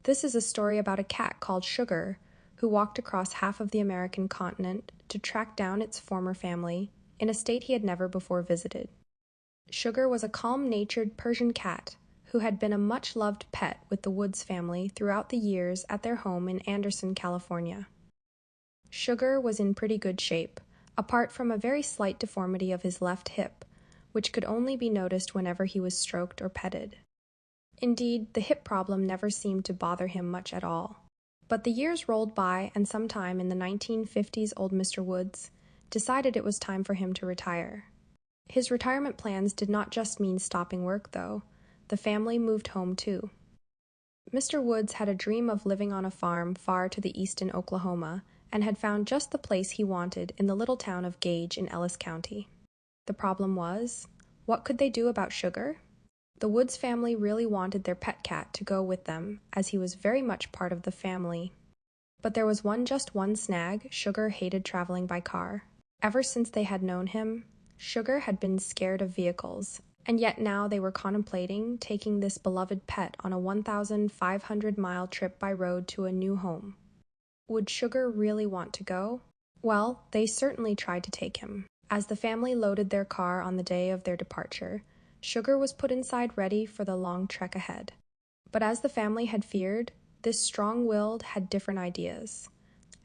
This is a story about a cat called Sugar, who walked across half of the American continent to track down its former family in a state he had never before visited. Sugar was a calm-natured Persian cat who had been a much-loved pet with the Woods family throughout the years at their home in Anderson, California. Sugar was in pretty good shape, apart from a very slight deformity of his left hip, which could only be noticed whenever he was stroked or petted. Indeed, the hip problem never seemed to bother him much at all. But the years rolled by, and sometime in the 1950s old Mr. Woods decided it was time for him to retire. His retirement plans did not just mean stopping work, though. The family moved home, too. Mr. Woods had a dream of living on a farm far to the east in Oklahoma, and had found just the place he wanted in the little town of Gage in Ellis County. The problem was, what could they do about Sugar? The Woods family really wanted their pet cat to go with them, as he was very much part of the family. But there was just one snag: Sugar hated traveling by car. Ever since they had known him, Sugar had been scared of vehicles, and yet now they were contemplating taking this beloved pet on a 1,500-mile trip by road to a new home. Would Sugar really want to go? Well, they certainly tried to take him. As the family loaded their car on the day of their departure, Sugar was put inside ready for the long trek ahead. But as the family had feared, this strong-willed had different ideas,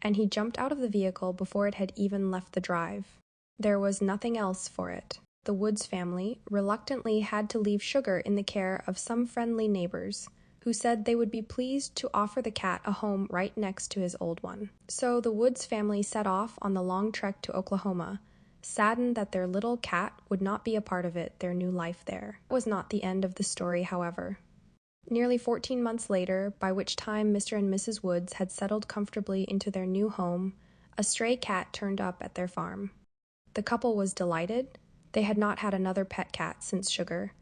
and he jumped out of the vehicle before it had even left the drive. There was nothing else for it. The Woods family reluctantly had to leave Sugar in the care of some friendly neighbors, who said they would be pleased to offer the cat a home right next to his old one. So the Woods family set off on the long trek to Oklahoma, saddened that their little cat would not be a part of it, their new life there. It was not the end of the story, however. Nearly 14 months later, by which time Mr. and Mrs. Woods had settled comfortably into their new home, a stray cat turned up at their farm. The couple was delighted. They had not had another pet cat since Sugar,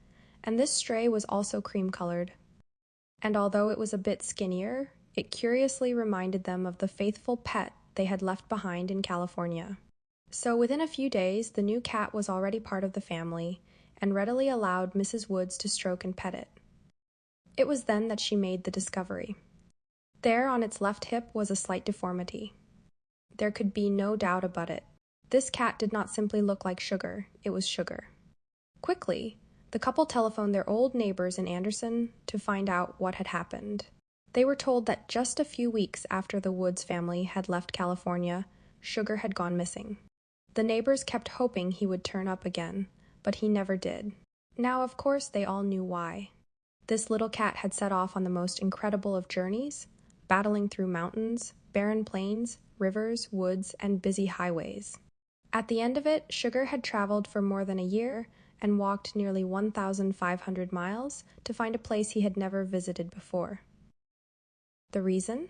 and this stray was also cream-colored. And although it was a bit skinnier, it curiously reminded them of the faithful pet they had left behind in California. So within a few days, the new cat was already part of the family and readily allowed Mrs. Woods to stroke and pet it. It was then that she made the discovery. There on its left hip was a slight deformity. There could be no doubt about it. This cat did not simply look like Sugar, it was Sugar. Quickly, the couple telephoned their old neighbors in Anderson to find out what had happened. They were told that just a few weeks after the Woods family had left California, Sugar had gone missing. The neighbors kept hoping he would turn up again, but he never did. Now, of course, they all knew why. This little cat had set off on the most incredible of journeys, battling through mountains, barren plains, rivers, woods, and busy highways. At the end of it, Sugar had traveled for more than a year and walked nearly 1,500 miles to find a place he had never visited before. The reason?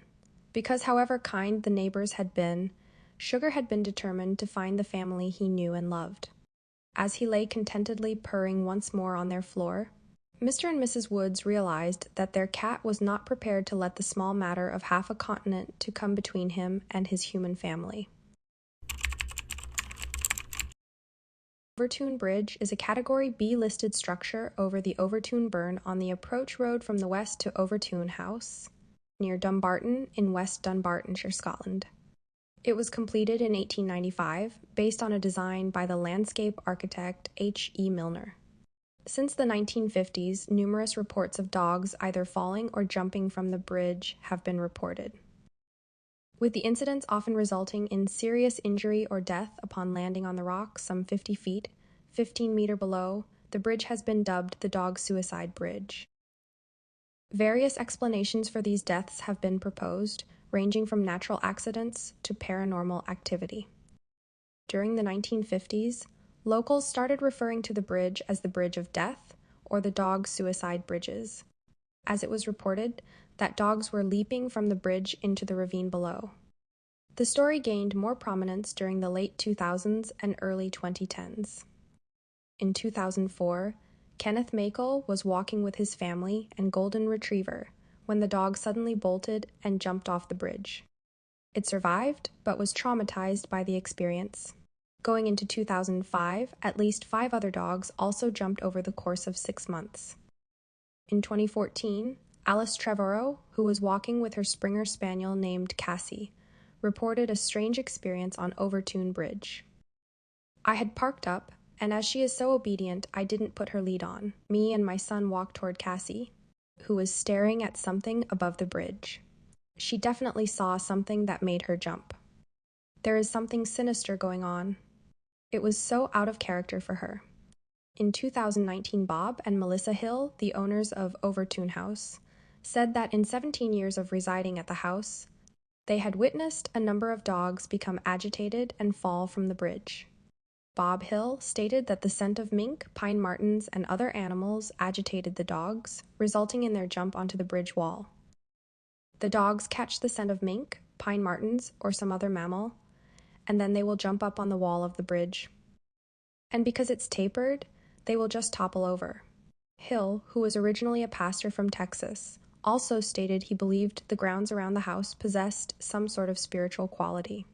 Because however kind the neighbors had been, Sugar had been determined to find the family he knew and loved. As he lay contentedly purring once more on their floor, Mr. and Mrs. Woods realized that their cat was not prepared to let the small matter of half a continent to come between him and his human family. Overtoun Bridge is a Category B listed structure over the Overtoun Burn on the approach road from the west to Overtoun House, near Dumbarton in West Dunbartonshire, Scotland. It was completed in 1895, based on a design by the landscape architect H. E. Milner. Since the 1950s, numerous reports of dogs either falling or jumping from the bridge have been reported, with the incidents often resulting in serious injury or death upon landing on the rock some 50 feet, 15 meters below. The bridge has been dubbed the Dog Suicide Bridge. Various explanations for these deaths have been proposed, ranging from natural accidents to paranormal activity. During the 1950s, locals started referring to the bridge as the Bridge of Death or the Dog Suicide Bridges, as it was reported that dogs were leaping from the bridge into the ravine below. The story gained more prominence during the late 2000s and early 2010s. In 2004, Kenneth Makel was walking with his family and golden retriever when the dog suddenly bolted and jumped off the bridge. It survived, but was traumatized by the experience. Going into 2005, at least 5 other dogs also jumped over the course of 6 months. In 2014, Alice Trevorrow, who was walking with her Springer Spaniel named Cassie, reported a strange experience on Overtoun Bridge. "I had parked up, and as she is so obedient, I didn't put her lead on. Me and my son walked toward Cassie, who was staring at something above the bridge. She definitely saw something that made her jump. There is something sinister going on. It was so out of character for her." In 2019, Bob and Melissa Hill, the owners of Overtoun House, said that in 17 years of residing at the house, they had witnessed a number of dogs become agitated and fall from the bridge. Bob Hill stated that the scent of mink, pine martens, and other animals agitated the dogs, resulting in their jump onto the bridge wall. The dogs catch the scent of mink, pine martens, or some other mammal, and then they will jump up on the wall of the bridge. And because it's tapered, they will just topple over. Hill, who was originally a pastor from Texas, also stated he believed the grounds around the house possessed some sort of spiritual quality.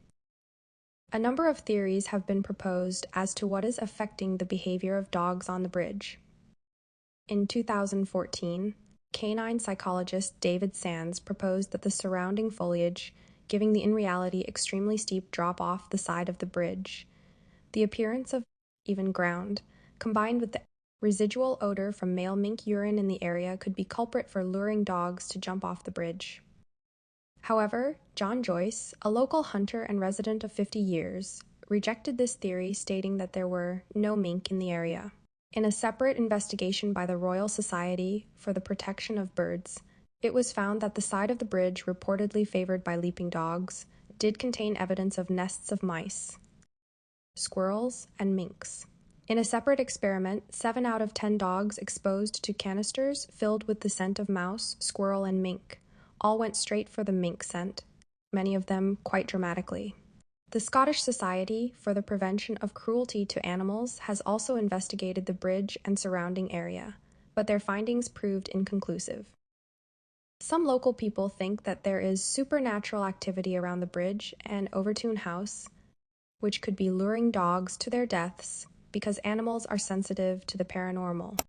A number of theories have been proposed as to what is affecting the behavior of dogs on the bridge. In 2014, canine psychologist David Sands proposed that the surrounding foliage, giving the in reality extremely steep drop off the side of the bridge, the appearance of even ground, combined with the residual odor from male mink urine in the area, could be culprit for luring dogs to jump off the bridge. However, John Joyce, a local hunter and resident of 50 years, rejected this theory, stating that there were no mink in the area. In a separate investigation by the Royal Society for the Protection of Birds, it was found that the side of the bridge reportedly favored by leaping dogs did contain evidence of nests of mice, squirrels, and minks. In a separate experiment, 7 out of 10 dogs exposed to canisters filled with the scent of mouse, squirrel, and mink all went straight for the mink scent, many of them quite dramatically. The Scottish Society for the Prevention of Cruelty to Animals has also investigated the bridge and surrounding area, but their findings proved inconclusive. Some local people think that there is supernatural activity around the bridge and Overtoun House, which could be luring dogs to their deaths because animals are sensitive to the paranormal.